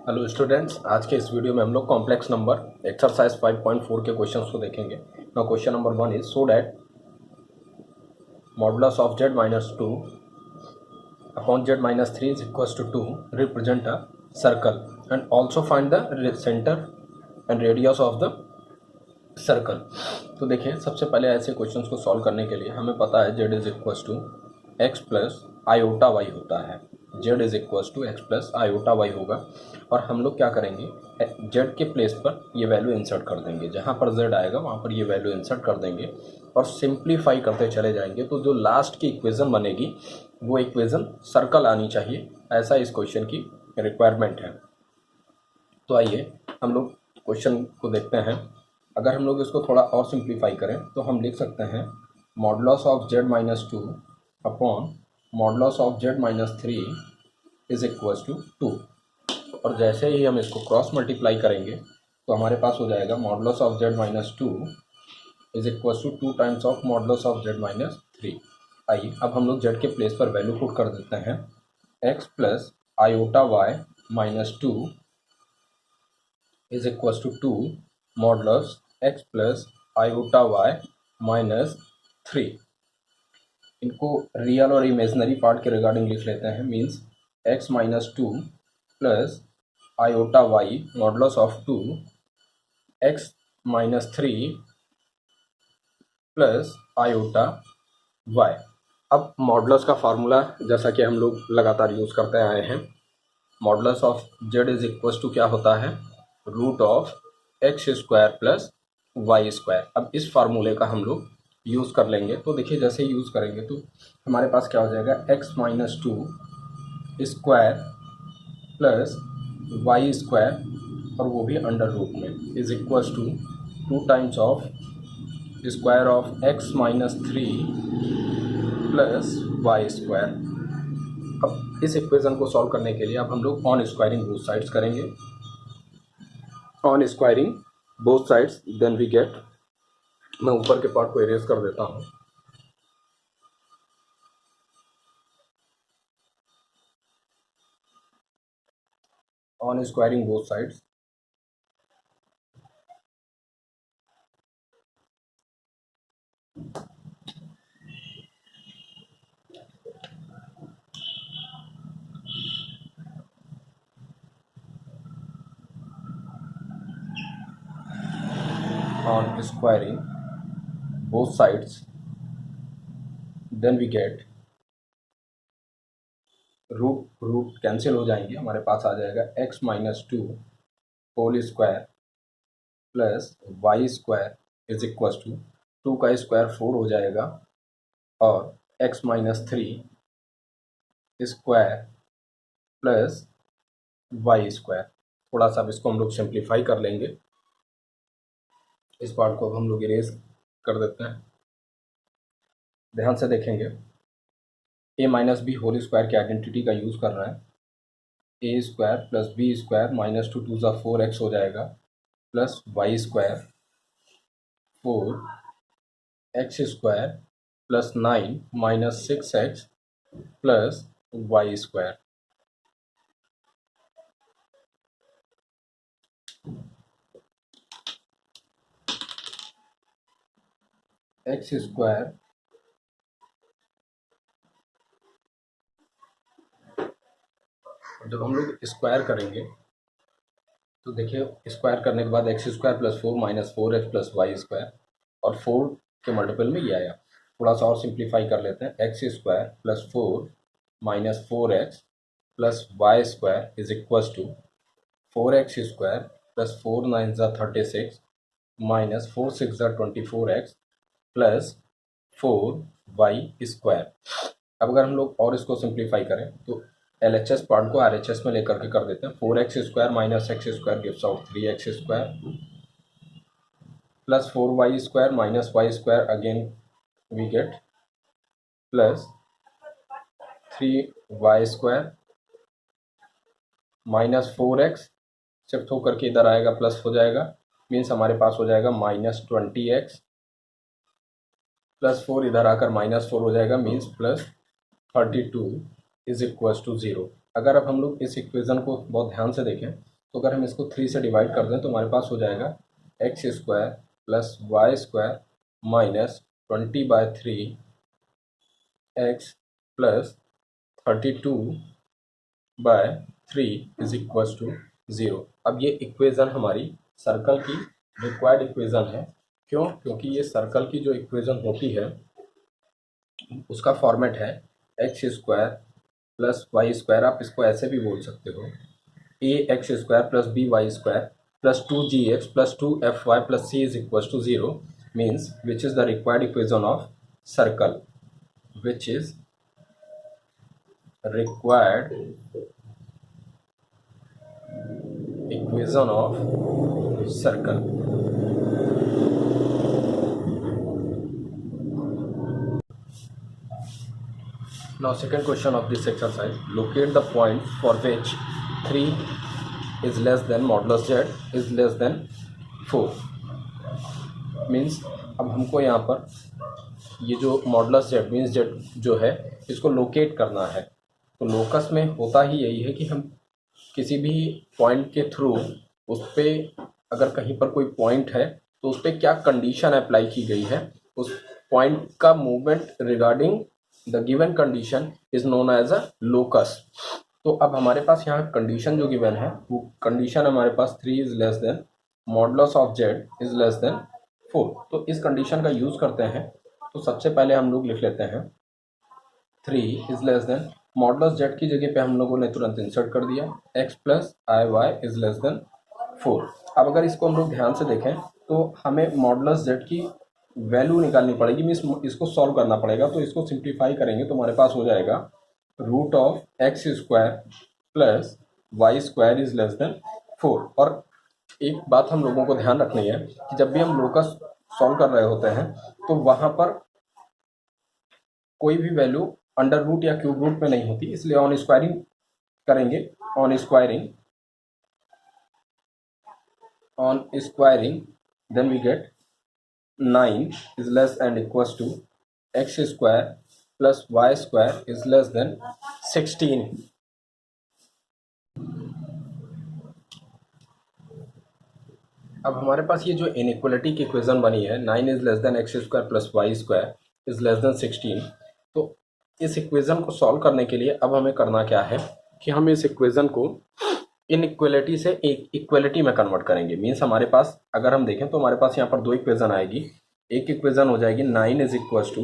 Hello students, आज के इस वीडियो में हम लोग कॉम्प्लेक्स नंबर एक्सरसाइज 5.4 के क्वेश्चंस को देखेंगे। Now question number 1 is so that modulus of z minus 2 upon z minus 3 is equals to 2 represent a circle and also find the centre and radius of the circle. तो देखिए, सबसे पहले ऐसे questions को solve करने के लिए हमें पता है z is equals to x plus iota y होता है। z is equals to x plus iota y होगा और हम लोग क्या करेंगे, z के प्लेस पर ये वैल्यू इंसर्ट कर देंगे। जहाँ पर z आएगा वहाँ पर ये वैल्यू इंसर्ट कर देंगे और सिंप्लीफाई करते चले जाएंगे। तो जो लास्ट की इक्वेशन बनेगी वो इक्वेशन सर्कल आनी चाहिए, ऐसा इस क्वेश्चन की रिक्वायरमेंट है। तो आइए हम लोग क्वेश्चन को देखते हैं। अगर हम लोग इसको थोड़ा और सिंप्लीफाई करें तो हम लिख सकते हैं modulus of z minus 2 upon modulus of z minus 3 is equals to 2। और जैसे ही हम इसको क्रॉस मल्टीप्लाई करेंगे तो हमारे पास हो जाएगा modulus of z minus 2 is equals to 2 times of modulus of z minus 3। आइए अब हम लोग z के प्लेस पर वैल्यू पुट कर देते हैं। x plus iota y minus 2 is equals to 2 modulus x plus iota y minus 3। इनको रियल और इमेजनरी पार्ट के रिगार्डिंग लिख लेते हैं। Means x minus 2 plus iota y modulus of 2 x minus 3 plus iota y. अब modulus का formula जैसा कि हम लोग लगातार यूज़ करते आए हैं, modulus of z is equals to क्या होता है, root of x square plus Y square. अब इस फार्मूले का हम लोग यूज़ कर लेंगे। तो देखिए, जैसे यूज़ करेंगे तो हमारे पास क्या हो जाएगा, x minus 2 square plus Y square और वो भी अंडर रूट में is equals to 2 times of square of x minus 3 plus Y square. अब इस इक्वेशन को सॉल्व करने के लिए अब हम लोग ऑन स्क्वायरिंग बोथ साइड्स करेंगे। On squaring both sides then we get, मैं ऊपर के पार्ट को इरेज कर देता हूँ। On squaring both sides on squaring both sides then we get root cancel हो जाएंगे। हमारे पास आ जाएगा x minus 2 whole square plus Y square is equals to 2 का स्क्वायर 4 हो जाएगा और x minus 3 square plus Y square. थोड़ा सा अब इसको हम लोग सिंप्लीफाई कर लेंगे। इस पार्ट को अब हम लोग इरेज कर देते हैं। ध्यान से देखेंगे, a minus B whole square की आइडेंटिटी का यूज़ कर रहे हैं। A square plus B square minus 2 2 ज़ा 4x हो जाएगा plus Y square 4x square plus 9 minus 6x plus Y square. X square जब हम लोग स्क्वायर करेंगे तो देखिए, स्क्वायर करने के बाद x square plus 4 minus 4x plus Y square और 4 के मल्टीपल में ये आया। थोड़ा सा और सिंप्लीफाई कर लेते हैं। X square plus 4 minus 4x plus Y square is equals to 4x square plus 4 9 ज़ा 36 माइनस 4 6 ज़ा 24x प्लस 4 वाई स्क्वायर। अब अगर हम लोग और इसको सिंप्लीफाई करें तो LHS पार्ट को RHS में लेकर के कर देते हैं। 4x square minus x square gives out 3x square plus 4y square minus y square again we get plus 3y square minus 4x shift होकर के इधर आएगा प्लस हो जाएगा। मीन्स हमारे पास हो जाएगा माइनस 20x प्लस 4 इधर आकर माइनस 4 हो जाएगा। Means plus 32 is equals to 0। अगर अब हम लोग इस इक्वेशन को बहुत ध्यान से देखें तो अगर हम इसको 3 से डिवाइड कर दें तो हमारे पास हो जाएगा x square plus Y square minus 20/3 x plus 32/3 is equals to 0। अब ये इक्वेज़न हमारी सर्कल की रिक्वायर्ड इक्वेज़न है। क्यों? क्योंकि ये सर्कल की जो इक्वेज़न होती है उसका फॉर्मेट है x square plus Y square, आप इसको ऐसे भी बोल सकते हो, A X square plus B Y square plus 2gx plus 2fy plus c is equals to 0 means which is the required equation of circle, which is required equation of circle. Now second question of this exercise, locate the point for which 3 is less than modulus z is less than 4 means अब हमको यहाँ पर ये जो modulus z means z जो है इसको locate करना है। तो लोकस में होता ही यही है कि हम किसी भी पॉइंट के थ्रू उस पर अगर कहीं पर कोई पॉइंट है तो उस पर क्या कंडीशन अप्लाई की गई है, उस पॉइंट का movement regarding the given condition is known as a locus. तो अब हमारे पास यहाँ कंडीशन जो गिवन है वो कंडीशन हमारे पास 3 is less then modulus of z is less than 4। तो इस कंडीशन का यूज़ करते हैं। तो सबसे पहले हम लोग लिख लेते हैं 3 is less then modulus z की जगह पे हम लोगों ने तुरंत इंसर्ट कर दिया x plus i y is less than 4। अब अगर इसको हम लोग ध्यान से देखें तो हमें मॉडुलस z की वैल्यू निकालनी पड़ेगी, मीन्स इसको सॉल्व करना पड़ेगा। तो इसको सिंप्लीफाई करेंगे तो हमारे पास हो जाएगा root of x square plus Y square is less than 4। और एक बात हम लोगों को ध्यान रखनी है कि जब भी हम लोकस सॉल्व कर रहे होते हैं तो वहाँ पर कोई भी वैल्यू अंडर रूट या क्यूब रूट में नहीं होती, इसलिए ऑन स्क्वायरिंग करेंगे। On squaring then we get 9 is less and equals to x square plus y square is less than 16। अब हमारे पास ये जो इनइक्वलिटी की इक्वेशन बनी है 9 is less than x square plus Y square is less than 16। तो इस equation को सॉल्व करने के लिए अब हमें करना क्या है कि हम इस इक्वेशन को इनइक्वलिटी से एक इक्वलिटी में कन्वर्ट करेंगे। मीन्स हमारे पास अगर हम देखें तो हमारे पास यहाँ पर दो इक्वेशन आएगी। एक इक्वेशन हो जाएगी 9 is equals to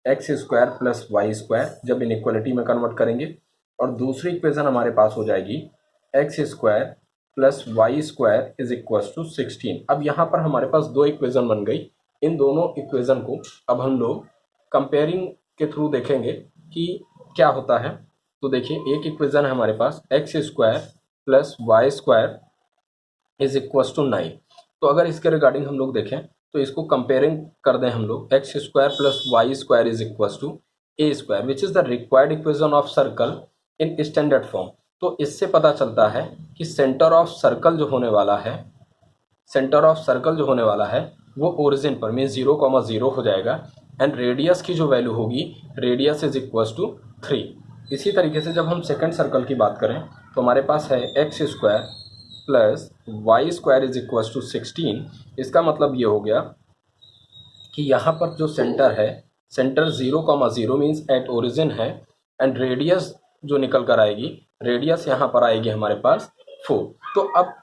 x square plus Y square जब इनइक्वलिटी में कन्वर्ट करेंगे, और दूसरी इक्वेशन हमारे पास हो जाएगी x square plus Y square is equals to 16। अब यहाँ पर हमारे पास दो इक्वेशन बन गई। इन दोनों इक्वेशन को अब हम लोग कंपेयरिंग के थ्रू देखेंगे कि क्या होता है। तो देखिए एक इक्वेशन है हमारे पास X square plus Y square is equals to 9। तो अगर इसके रिगार्डिंग हम लोग देखें तो इसको कंपेयरिंग कर दें हम लोग, x square plus Y square is equals to a square which is the required equation of circle in standard form. तो इससे पता चलता है कि सेंटर ऑफ सर्कल जो होने वाला है, सेंटर ऑफ सर्कल जो होने वाला है वो ओरिजिन पर मीन्स 0,0 हो जाएगा एंड रेडियस की जो वैल्यू होगी रेडियस इज इक्वल्स टू 3। इसी तरीके से जब हम सेकंड सर्कल की बात करें तो हमारे पास है x square plus Y square is equals to 16। इसका मतलब ये हो गया कि यहाँ पर जो सेंटर है, सेंटर 0,0 मीन्स एट ओरिजिन है एंड रेडियस जो निकल कर आएगी, रेडियस यहाँ पर आएगी हमारे पास 4। तो अब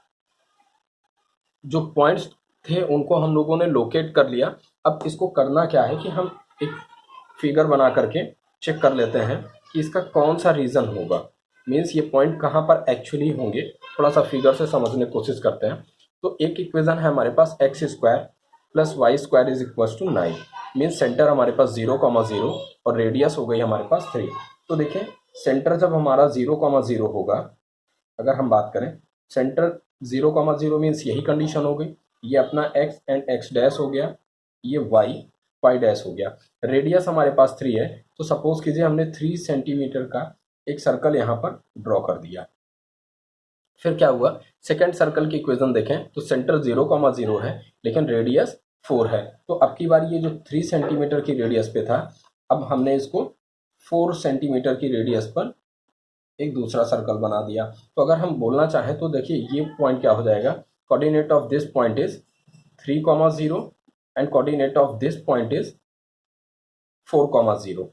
जो पॉइंट्स थे उनको हम लोगों ने लोकेट कर लिया। अब इसको करना क्या है कि हम एक फिगर बना करके चेक कर लेते हैं कि इसका कौन सा रीज़न होगा, मीन्स ये पॉइंट कहाँ पर एक्चुअली होंगे। थोड़ा सा फिगर से समझने की कोशिश करते हैं। तो एक इक्वेशन है हमारे पास X square plus Y square is equals to 9 means centre हमारे पास 0,0 और रेडियस हो गई हमारे पास 3। तो देखिए सेंटर जब हमारा 0,0 होगा, अगर हम बात करें सेंटर 0,0 मीन्स यही कंडीशन हो गई, ये अपना x एंड x डैश हो गया, ये y डैश हो गया, रेडियस हमारे पास 3 है। तो सपोज कीजिए हमने 3 सेंटीमीटर का एक सर्कल यहाँ पर ड्रॉ कर दिया। फिर क्या हुआ, सेकेंड सर्कल की इक्वेशन देखें तो सेंटर 0,0 है लेकिन रेडियस 4 है। तो अब की बार ये जो 3 सेंटीमीटर की रेडियस पे था, अब हमने इसको 4 सेंटीमीटर की रेडियस पर एक दूसरा सर्कल बना दिया। तो अगर हम बोलना चाहें तो देखिए ये पॉइंट क्या हो जाएगा, coordinate of this point is 3,0 and coordinate of this point is 4,0।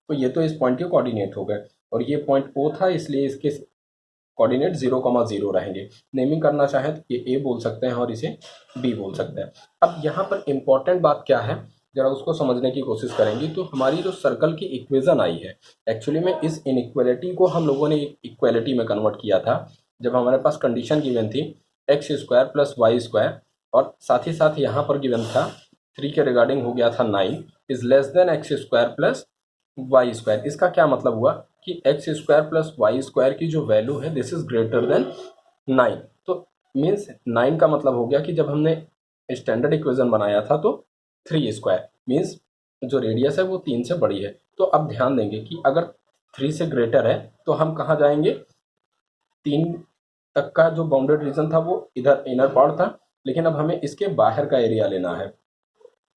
तो ये तो इस पॉइंट के कोऑर्डिनेट हो गए, और ये पॉइंट ओ था इसलिए इसके कोऑर्डिनेट 0,0 रहेंगे। नेमिंग करना चाहे तो ये ए बोल सकते हैं और इसे बी बोल सकते हैं। अब यहाँ पर इंपॉर्टेंट बात क्या है, जरा उसको समझने की कोशिश करेंगे। तो हमारी जो सर्कल की इक्वेशन आई है, एक्चुअली में इस इनइक्वालिटी को हम लोगों ने इक्वालिटी में कन्वर्ट किया था जब हमारे पास कंडीशन गिवन थी x² + y², और साथ ही साथ यहाँ पर गिवन था 3 के रिगार्डिंग हो गया था 9 is less then x² + y²। इसका क्या मतलब हुआ कि x² + y² की जो वैल्यू है दिस इज ग्रेटर देन 9। तो मीन्स 9 का मतलब हो गया कि जब हमने स्टैंडर्ड इक्वेशन बनाया था तो 3² मीन्स जो रेडियस है वो 3 से बड़ी है। तो अब ध्यान देंगे कि अगर 3 से ग्रेटर है तो हम कहाँ जाएंगे, 3 तक का जो बाउंडेड रीजन था वो इधर इनर पार्ट था, लेकिन अब हमें इसके बाहर का एरिया लेना है।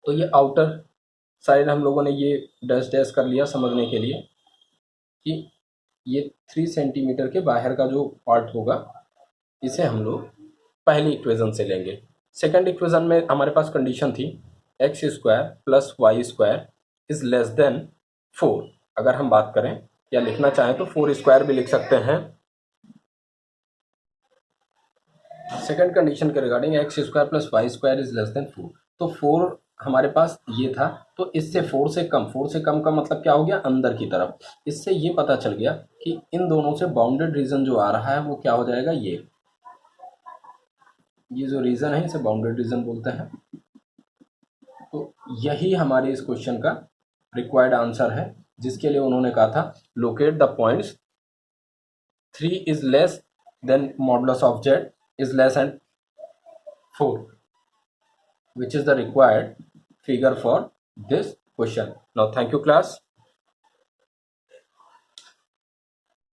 तो ये आउटर साइड हम लोगों ने ये डैश डैश कर लिया समझने के लिए कि ये 3 सेंटीमीटर के बाहर का जो पार्ट होगा इसे हम लोग पहली इक्वेशन से लेंगे। सेकंड इक्वेशन में हमारे पास कंडीशन थी x² + y² is less than 4। अगर हम बात करें या लिखना चाहें तो 4² भी लिख सकते हैं। सेकंड कंडीशन के regarding x² + y² is less than 4। तो 4 हमारे पास ये था, तो इससे 4 से कम का मतलब क्या हो गया, अंदर की तरफ। इससे ये पता चल गया कि इन दोनों से बाउंडेड रीजन जो आ रहा है वो क्या हो जाएगा, ये जो रीजन है इसे बाउंडेड रीजन बोलते हैं। तो यही हमारे इस क्वेश्चन का रिक्वायर्ड आंसर है, जिसके लिए उन्होंने कहा था locate the points 3 is less then modulus of z is less and 4, which is the required figure for this question. Now thank you class.